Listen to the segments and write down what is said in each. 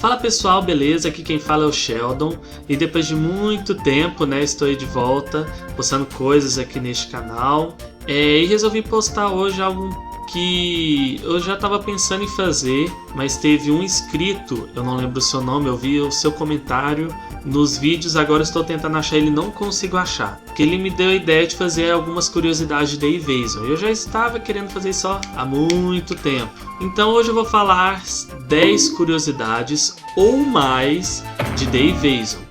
Fala pessoal, beleza? Aqui quem fala é o Sheldon e depois de muito tempo, né, estou aí de volta postando coisas aqui neste canal e resolvi postar hoje algo que eu já estava pensando em fazer, mas teve um inscrito, eu não lembro o seu nome, eu vi o seu comentário nos vídeos, agora estou tentando achar ele, não consigo achar, porque ele me deu a ideia de fazer algumas curiosidades de Evasion. Eu já estava querendo fazer isso há muito tempo. Então hoje eu vou falar 10 curiosidades ou mais de The Evasion.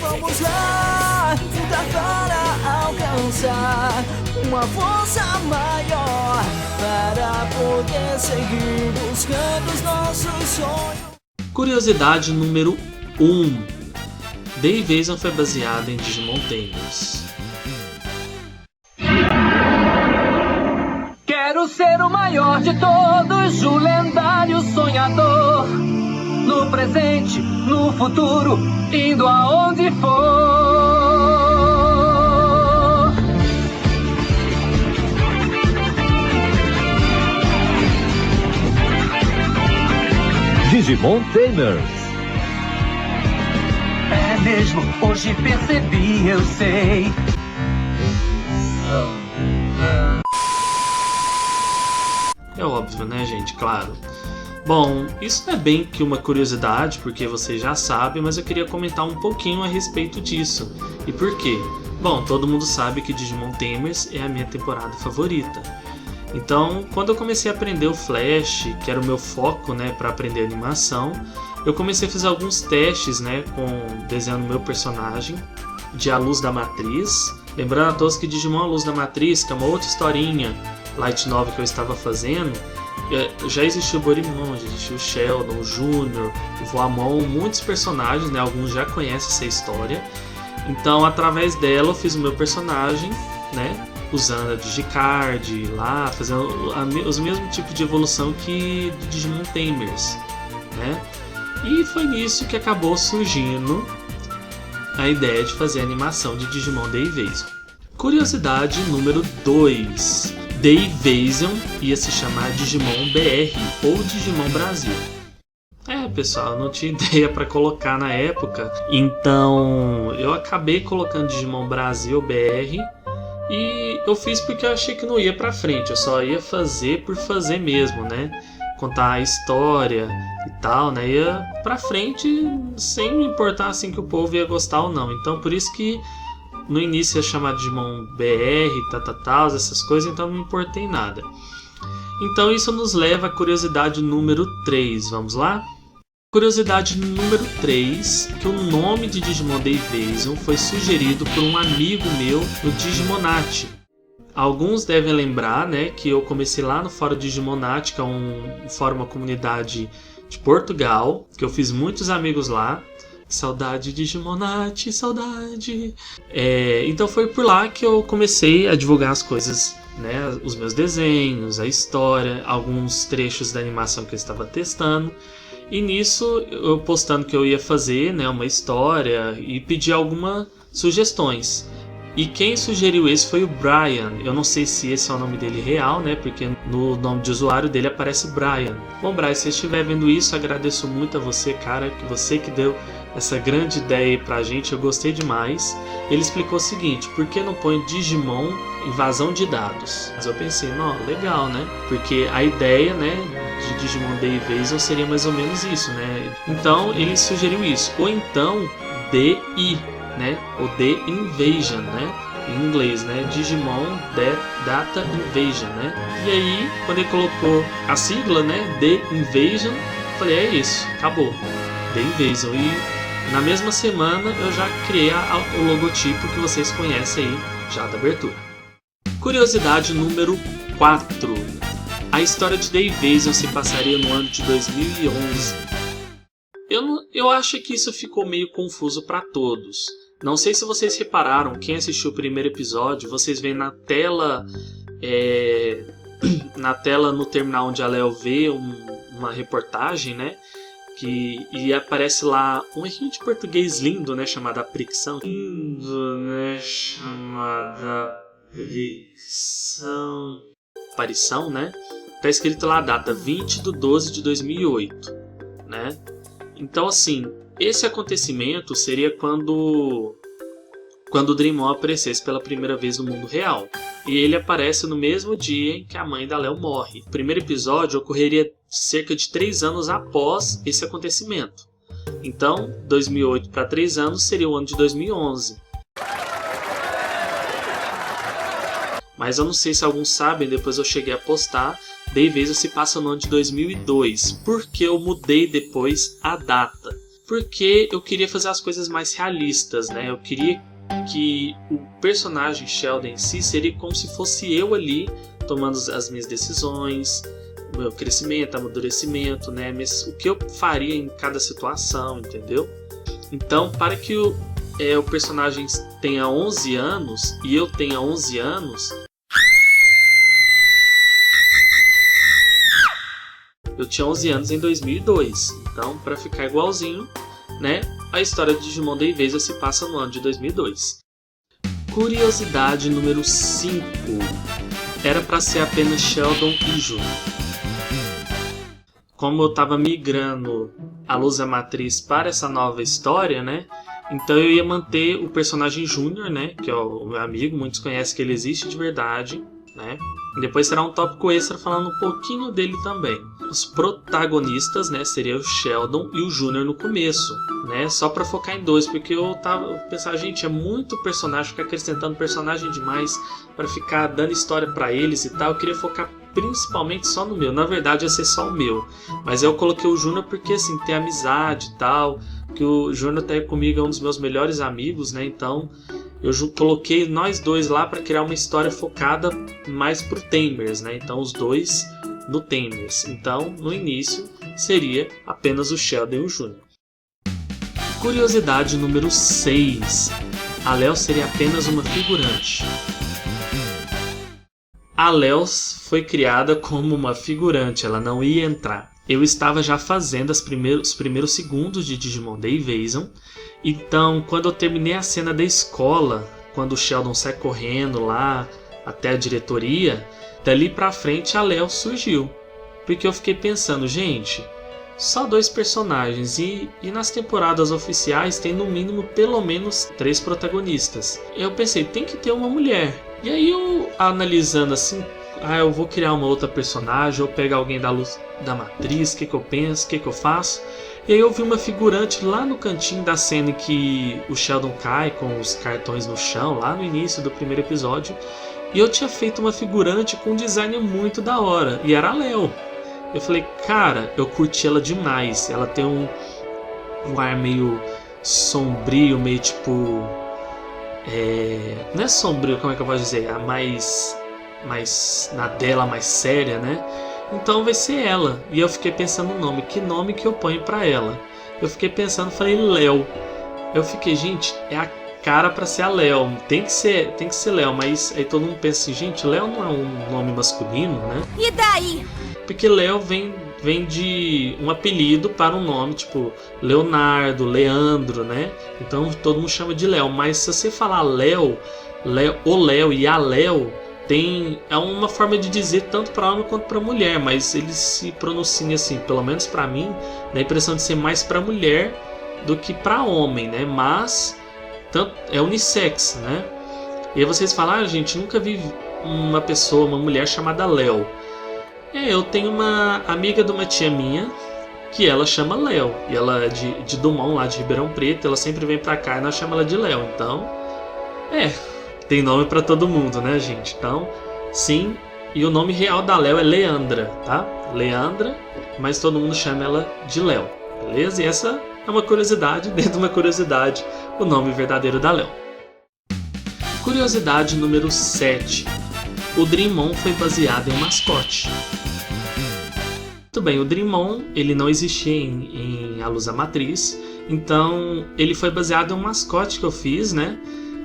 Vamos lá, lutar para alcançar uma força maior, para poder seguir buscando os nossos sonhos. Curiosidade número 1. The Evasion foi baseada em Digimon Tamers. Quero ser o maior de todos, o lendário sonhador. No presente, no futuro, indo aonde for. Digimon Tamers. É mesmo, hoje percebi, eu sei. É óbvio, né, gente? Claro. Bom, isso não é bem que uma curiosidade, porque vocês já sabem, mas eu queria comentar um pouquinho a respeito disso. E por quê? Bom, todo mundo sabe que Digimon Tamers é a minha temporada favorita. Então, quando eu comecei a aprender o Flash, que era o meu foco, né, para aprender animação, eu comecei a fazer alguns testes, né, com desenhando meu personagem de A Luz da Matriz. Lembrando a todos que Digimon A Luz da Matriz, que é uma outra historinha light novel que eu estava fazendo, já existiu o Borimon, já existiu o Sheldon, o Júnior, o Voamon, muitos personagens, né, alguns já conhecem essa história. Então, através dela, eu fiz o meu personagem, né, usando a Digicard lá, fazendo os mesmos tipos de evolução que de Digimon Tamers, né? E foi nisso que acabou surgindo a ideia de fazer a animação de Digimon The Evasion. Curiosidade número 2. The Evasion ia se chamar Digimon BR ou Digimon Brasil. Pessoal, eu não tinha ideia para colocar na época, então eu acabei colocando Digimon Brasil BR. E eu fiz porque eu achei que não ia pra frente, eu só ia fazer por fazer mesmo, né? Contar a história e tal, né? Ia pra frente sem me importar assim que o povo ia gostar ou não. Então por isso que no início ia chamar Digimon BR, essas coisas, então não me importei nada. Então isso nos leva à curiosidade número 3, vamos lá? Curiosidade número 3, que o nome de Digimon The Evasion foi sugerido por um amigo meu no Digimonat. Alguns devem lembrar, né, que eu comecei lá no Fórum Digimonat, que é um fórum, uma comunidade de Portugal, que eu fiz muitos amigos lá. Saudade Digimonat, saudade! Então foi por lá que eu comecei a divulgar as coisas, né, os meus desenhos, a história, alguns trechos da animação que eu estava testando. E nisso, eu postando que eu ia fazer, né, uma história e pedi algumas sugestões. E quem sugeriu esse foi o Brian. Eu não sei se esse é o nome dele real, né, porque no nome de usuário dele aparece Brian. Bom, Brian, se você estiver vendo isso, agradeço muito a você, cara, que você que deu essa grande ideia aí pra gente, eu gostei demais. Ele explicou o seguinte: por que não põe Digimon invasão de dados? Mas eu pensei, não, legal, né? Porque a ideia, né, de Digimon The Evasion seria mais ou menos isso, né? Então ele sugeriu isso. Ou então DI, né? Ou The Invasion, né? Em inglês, né? Digimon Data Invasion, né? E aí, quando ele colocou a sigla, né? The Invasion, eu falei, é isso, acabou. The Invasion. E na mesma semana eu já criei o logotipo que vocês conhecem aí já da abertura. Curiosidade número 4. A história de The Evasion se passaria no ano de 2011. Eu acho que isso ficou meio confuso para todos. Não sei se vocês repararam, quem assistiu o primeiro episódio, vocês veem na tela, no terminal onde a Léo vê uma reportagem, né? E aparece lá um errinho de português lindo, né? Chamada Apricção. Lindo, né? Chamada Apricção. Aparição, né? Tá escrito lá a data 20 de 12 de 2008, né? Então, assim, esse acontecimento seria quando o Dreamon aparecesse pela primeira vez no mundo real. E ele aparece no mesmo dia em que a mãe da Léo morre. O primeiro episódio ocorreria cerca de 3 anos após esse acontecimento. Então, 2008 para 3 anos seria o ano de 2011. Mas eu não sei se alguns sabem, depois eu cheguei a postar, Dayvation se passa no ano de 2002. Por que eu mudei depois a data? Porque eu queria fazer as coisas mais realistas, né? Eu queria que o personagem Sheldon em si seria como se fosse eu ali, tomando as minhas decisões, o meu crescimento, amadurecimento, né? O que eu faria em cada situação, entendeu? Então, para que o personagem tenha 11 anos e eu tenha 11 anos, eu tinha 11 anos em 2002. Então, para ficar igualzinho, né? A história de Digimon Dayvation se passa no ano de 2002. Curiosidade número 5. Era para ser apenas Sheldon e Junior. Como eu estava migrando a Luz Matriz para essa nova história, né? Então eu ia manter o personagem Junior, né? Que é o meu amigo, muitos conhecem que ele existe de verdade, né? E depois será um tópico extra falando um pouquinho dele também. Os protagonistas, né, seria o Sheldon e o Junior no começo, né? Só para focar em 2, porque eu pensava, gente, é muito personagem, ficar acrescentando personagem demais para ficar dando história para eles e tal. Eu queria focar principalmente só no meu. Na verdade ia ser só o meu, mas eu coloquei o Junior porque assim, tem amizade e tal, que o Junior até comigo é um dos meus melhores amigos, né? Então eu coloquei nós dois lá para criar uma história focada mais pro Tamers, né? Então os dois no Tamers. Então no início seria apenas o Sheldon e o Junior. Curiosidade número 6. A Léo seria apenas uma figurante. A Léo foi criada como uma figurante, ela não ia entrar. Eu estava já fazendo os primeiros segundos de Digimon Dayvation. Então, quando eu terminei a cena da escola, quando o Sheldon sai correndo lá até a diretoria, dali pra frente a Léo surgiu. Porque eu fiquei pensando, gente, só 2 personagens e nas temporadas oficiais tem no mínimo pelo menos 3 protagonistas. Eu pensei, tem que ter uma mulher. E aí eu analisando assim, eu vou criar uma outra personagem, ou pegar alguém da Luz da Matriz, o que eu penso, o que eu faço. E aí eu vi uma figurante lá no cantinho da cena em que o Sheldon cai com os cartões no chão, lá no início do primeiro episódio. E eu tinha feito uma figurante com um design muito da hora, e era a Léo. Eu falei, cara, eu curti ela demais. Ela tem um ar meio sombrio, meio tipo... não é sombrio, como é que eu posso dizer? Mais na dela, mais séria, né? Então vai ser ela. E eu fiquei pensando no nome. Que nome que eu ponho pra ela? Eu fiquei pensando, falei Léo. Eu fiquei, gente, é a cara pra ser a Léo. Tem que ser Léo. Mas aí todo mundo pensa assim, gente, Léo não é um nome masculino, né? E daí? Porque Léo vem de um apelido para um nome, tipo Leonardo, Leandro, né? Então todo mundo chama de Léo. Mas se você falar Léo, o Léo e a Léo, é uma forma de dizer tanto para homem quanto para mulher, mas eles se pronunciam assim, pelo menos para mim, dá a impressão de ser mais para mulher do que para homem, né? Mas tanto, é unissex, né? E aí vocês falam, gente, nunca vi uma mulher chamada Léo. Eu tenho uma amiga de uma tia minha que ela chama Léo, e ela é de Dumont, lá de Ribeirão Preto, ela sempre vem pra cá e nós chamamos ela de Léo, então tem nome pra todo mundo, né, gente? Então, sim, e o nome real da Léo é Leandra, tá? Leandra, mas todo mundo chama ela de Léo, beleza? E essa é uma curiosidade, dentro de uma curiosidade, o nome verdadeiro da Léo. Curiosidade número 7. O Dreamon foi baseado em um mascote. Muito bem, o Dreamon ele não existia em A Luz Matriz, então ele foi baseado em um mascote que eu fiz, né?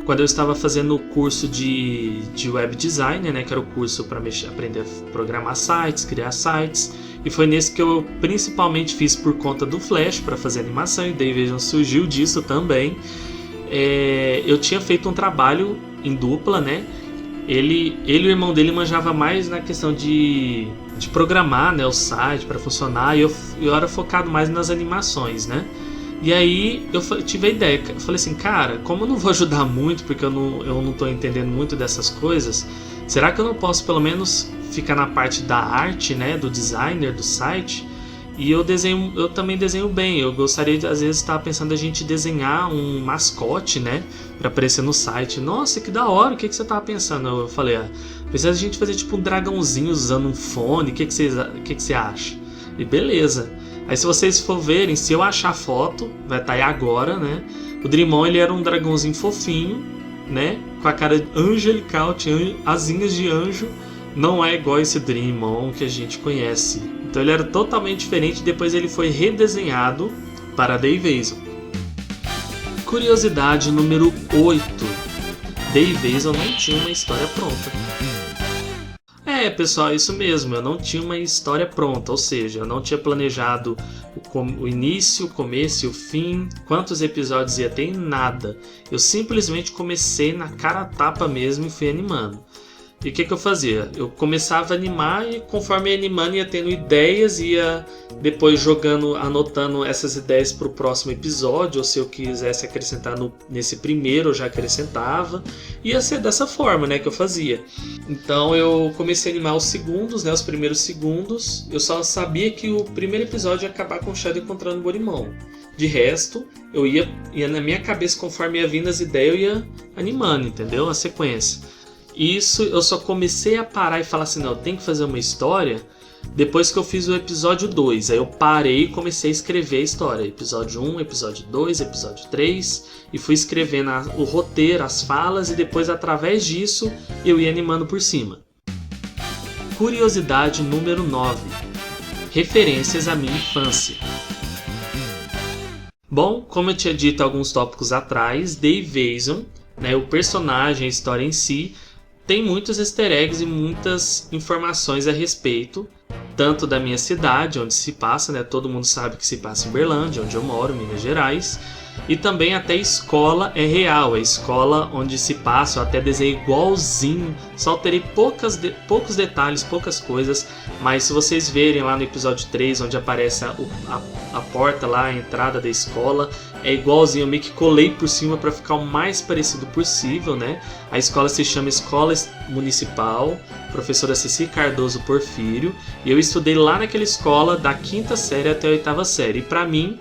Quando eu estava fazendo o curso de web design, né? Que era o curso para aprender a programar sites, criar sites. E foi nesse que eu principalmente fiz por conta do Flash para fazer animação, e Dayvation surgiu disso também. Eu tinha feito um trabalho em dupla, né? ele e o irmão dele manjava mais na questão de programar, né, o site para funcionar, e eu era focado mais nas animações, né? E aí eu tive a ideia, eu falei assim, cara, como eu não vou ajudar muito, porque eu não tô entendendo muito dessas coisas, será que eu não posso pelo menos ficar na parte da arte, né, do designer do site? E eu também desenho bem. Eu gostaria de, às vezes, estar pensando a gente desenhar um mascote, né, para aparecer no site. Nossa, que da hora, o que você tava pensando? Eu falei, precisa a gente fazer tipo um dragãozinho usando um fone, o que você acha? E beleza. Aí se vocês for verem, se eu achar a foto, vai estar aí agora, né? O Drimon, ele era um dragãozinho fofinho, né, com a cara angelical, tinha asinhas de anjo. Não é igual esse Drimon que a gente conhece. Então ele era totalmente diferente. Depois ele foi redesenhado para Dave Vason. Curiosidade número 8. Dave Vason não tinha uma história pronta. Pessoal, é isso mesmo. Eu não tinha uma história pronta. Ou seja, eu não tinha planejado o início, o começo e o fim. Quantos episódios ia ter? Nada. Eu simplesmente comecei na cara a tapa mesmo e fui animando. E o que eu fazia? Eu começava a animar e conforme ia animando ia tendo ideias, ia depois anotando essas ideias para o próximo episódio, ou se eu quisesse acrescentar nesse primeiro eu já acrescentava. Ia ser dessa forma, né, que eu fazia. Então eu comecei a animar os segundos, né, os primeiros segundos. Eu só sabia que o primeiro episódio ia acabar com o Sheldon encontrando o Borimão. De resto, eu ia na minha cabeça, conforme ia vindo as ideias, eu ia animando, entendeu? A sequência. Isso eu só comecei a parar e falar assim, não, eu tenho que fazer uma história depois que eu fiz o episódio 2. Aí eu parei e comecei a escrever a história. Episódio 1, episódio 2, episódio 3. E fui escrevendo o roteiro, as falas, e depois através disso eu ia animando por cima. Curiosidade número 9. Referências à minha infância. Bom, como eu tinha dito alguns tópicos atrás, Dave Vason, né, o personagem, a história em si, tem muitos easter eggs e muitas informações a respeito, tanto da minha cidade, onde se passa, né? Todo mundo sabe que se passa em Uberlândia, onde eu moro, Minas Gerais. E também até a escola é real, a escola onde se passa, eu até desenhei igualzinho, só alterei poucos detalhes, poucas coisas, mas se vocês verem lá no episódio 3, onde aparece a porta lá, a entrada da escola, é igualzinho, eu meio que colei por cima para ficar o mais parecido possível, né? A escola se chama Escola Municipal, professora Ceci Cardoso Porfírio, e eu estudei lá naquela escola da 5ª série até a 8ª série, e para mim,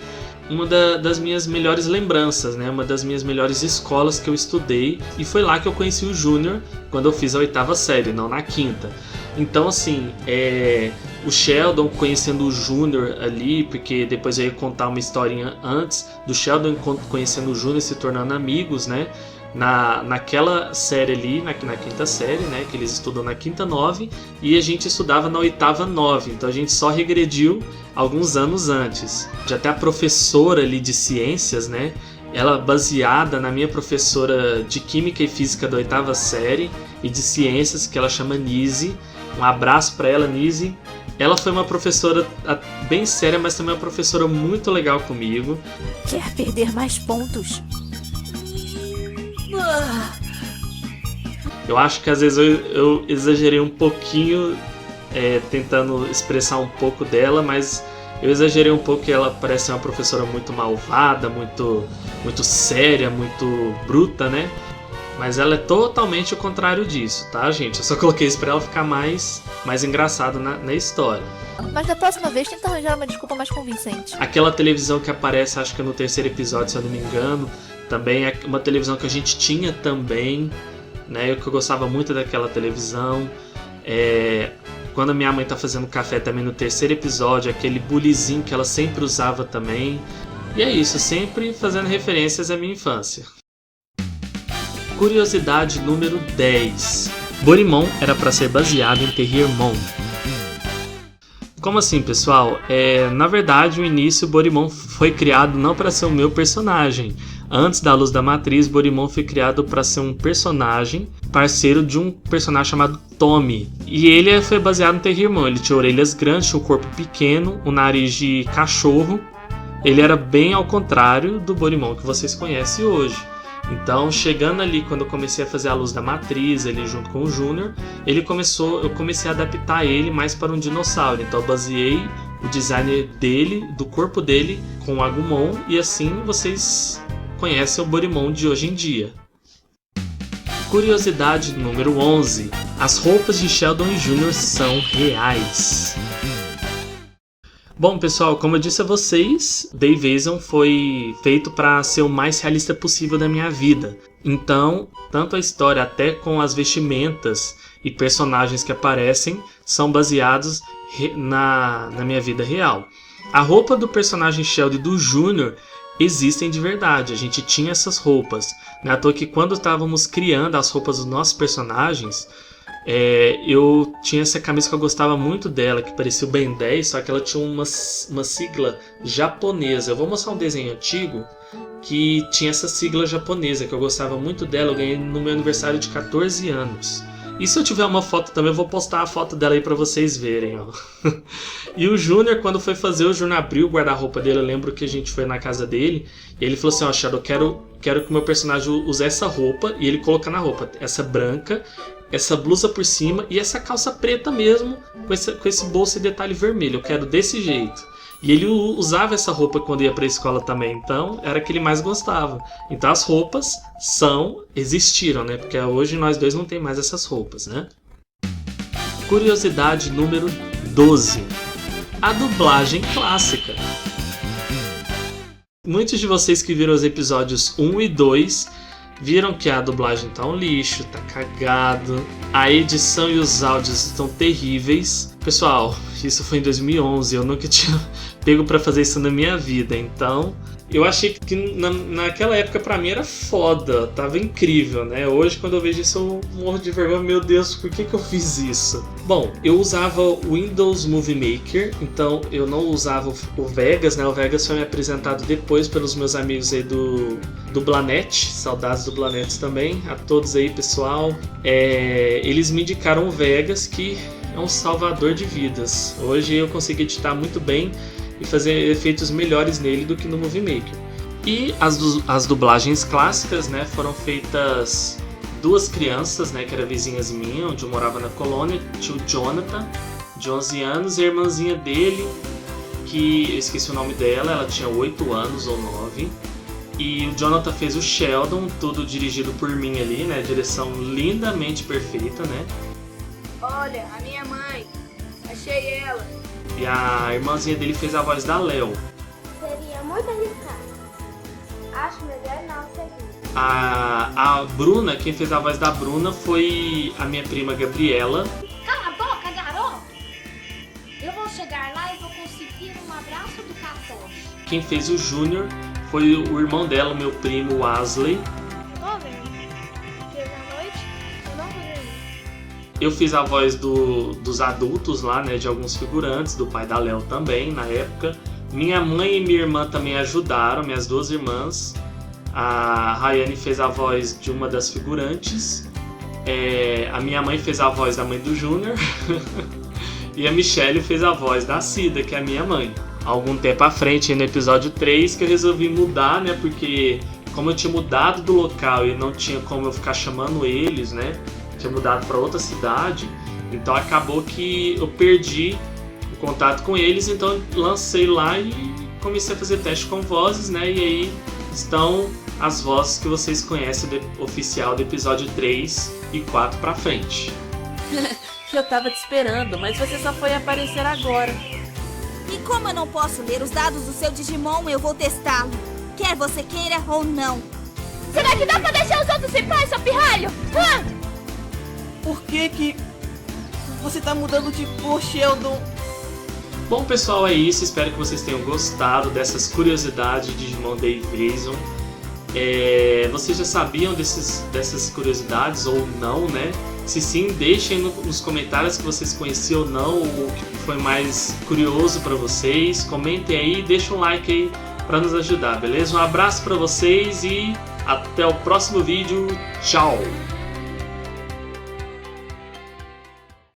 uma das minhas melhores lembranças, né? Uma das minhas melhores escolas que eu estudei, e foi lá que eu conheci o Júnior quando eu fiz a 8ª série, não na 5ª. Então, assim, o Sheldon conhecendo o Júnior ali, porque depois eu ia contar uma historinha antes do Sheldon conhecendo o Júnior e se tornando amigos, né? Naquela série ali, na 5ª série, né? Que eles estudam na 5ª 9 e a gente estudava na 8ª 9, então a gente só regrediu alguns anos antes. Já até a professora ali de ciências, né? Ela baseada na minha professora de Química e Física da 8ª série e de Ciências, que ela chama Nise. Um abraço para ela, Nise. Ela foi uma professora bem séria, mas também uma professora muito legal comigo. Quer perder mais pontos? Eu acho que às vezes eu exagerei um pouquinho, tentando expressar um pouco dela, mas eu exagerei um pouco que ela parece uma professora muito malvada, muito séria, muito bruta, né? Mas ela é totalmente o contrário disso, tá, gente? Eu só coloquei isso pra ela ficar mais engraçado na história. Mas da próxima vez tenta arranjar uma desculpa mais convincente. Aquela televisão que aparece, acho que no 3º episódio, se eu não me engano, também é uma televisão que a gente tinha também, né? Eu gostava muito daquela televisão. Quando a minha mãe tá fazendo café também no 3º episódio, aquele bulizinho que ela sempre usava também. E é isso, sempre fazendo referências à minha infância. Curiosidade número 10. Borimon era para ser baseado em Terriermon. Como assim, pessoal? Na verdade, no início, Borimon foi criado não para ser o meu personagem. Antes da Luz da Matriz, Borimon foi criado para ser um personagem parceiro de um personagem chamado Tommy. E ele foi baseado no Terriermon. Ele tinha orelhas grandes, tinha um corpo pequeno, um nariz de cachorro. Ele era bem ao contrário do Borimon que vocês conhecem hoje. Então, chegando ali, quando eu comecei a fazer a luz da matriz, ele junto com o Júnior, eu comecei a adaptar ele mais para um dinossauro. Então, eu baseei o design dele, do corpo dele, com o Agumon, e assim vocês conhecem o Borimon de hoje em dia. Curiosidade número 11. As roupas de Sheldon e Júnior são reais. Bom, pessoal, como eu disse a vocês, Dave Eason foi feito para ser o mais realista possível da minha vida. Então, tanto a história até com as vestimentas e personagens que aparecem são baseados na minha vida real. A roupa do personagem Sheldon e do Júnior existem de verdade, a gente tinha essas roupas. Não é à toa que quando estávamos criando as roupas dos nossos personagens, eu tinha essa camisa que eu gostava muito dela, que parecia o Ben 10, só que ela tinha uma sigla japonesa. Eu vou mostrar um desenho antigo que tinha essa sigla japonesa, que eu gostava muito dela, eu ganhei no meu aniversário de 14 anos. E se eu tiver uma foto também, eu vou postar a foto dela aí pra vocês verem, ó. E o Júnior, quando foi fazer, o Júnior abriu o guarda-roupa dele, eu lembro que a gente foi na casa dele, e ele falou assim, ó, Shadow, quero que o meu personagem use essa roupa, e ele colocar na roupa, essa branca, essa blusa por cima, e essa calça preta mesmo, com esse bolso e detalhe vermelho, eu quero desse jeito. E ele usava essa roupa quando ia pra escola também, então era a que ele mais gostava. Então as roupas existiram, né? Porque hoje nós dois não tem mais essas roupas, né? Curiosidade número 12. A dublagem clássica. Muitos de vocês que viram os episódios 1 e 2 viram que a dublagem tá um lixo, tá cagado, a edição e os áudios estão terríveis. Pessoal, isso foi em 2011, eu nunca tinha pego pra fazer isso na minha vida, então eu achei que naquela época pra mim era foda, tava incrível, né? Hoje quando eu vejo isso eu morro de vergonha, meu Deus, por que eu fiz isso? Bom, eu usava o Windows Movie Maker, então eu não usava o Vegas, né? O Vegas foi me apresentado depois pelos meus amigos aí do Blanet, saudades do Blanet também, a todos aí pessoal. Eles me indicaram o Vegas, que é um salvador de vidas. Hoje eu consigo editar muito bem e fazer efeitos melhores nele do que no Movie Maker. E as dublagens clássicas, né, foram feitas duas crianças, né, que eram vizinhas minhas, onde eu morava na colônia, tio Jonathan, de 11 anos, e a irmãzinha dele, que eu esqueci o nome dela, ela tinha 8 anos ou 9. E o Jonathan fez o Sheldon, tudo dirigido por mim ali, né, direção lindamente perfeita, né. Olha, a minha mãe, achei ela. E a irmãzinha dele fez a voz da Léo. Seria muito arriscado. Acho melhor não seguir. A Bruna, quem fez a voz da Bruna foi a minha prima Gabriela. Cala a boca, garoto! Eu vou chegar lá e vou conseguir um abraço do Catoche. Quem fez o Júnior foi o irmão dela, o meu primo Wesley. Tô vendo. Porque na noite eu não vou dormir. Eu fiz a voz dos adultos lá, né, de alguns figurantes, do pai da Léo também, na época. Minha mãe e minha irmã também ajudaram, minhas duas irmãs. A Rayane fez a voz de uma das figurantes. A minha mãe fez a voz da mãe do Júnior. E a Michelle fez a voz da Cida, que é a minha mãe. Algum tempo à frente, no episódio 3, que eu resolvi mudar, né, porque como eu tinha mudado do local e não tinha como eu ficar chamando eles, né, tinha mudado para outra cidade, então acabou que eu perdi o contato com eles, então eu lancei lá e comecei a fazer teste com vozes, né, e aí estão as vozes que vocês conhecem oficial do episódio 3 e 4 pra frente. Eu tava te esperando, mas você só foi aparecer agora. E como eu não posso ler os dados do seu Digimon, eu vou testá-lo. Quer você queira ou não. Será que dá pra deixar os outros em paz, seu pirralho? Por que você tá mudando de cor, Sheldon? Bom, pessoal, é isso. Espero que vocês tenham gostado dessas curiosidades de Digimon Dave Eason. Vocês já sabiam dessas curiosidades ou não, né? Se sim, deixem nos comentários que vocês conheciam ou não, o que foi mais curioso para vocês. Comentem aí, deixem um like aí para nos ajudar, beleza? Um abraço para vocês e até o próximo vídeo. Tchau!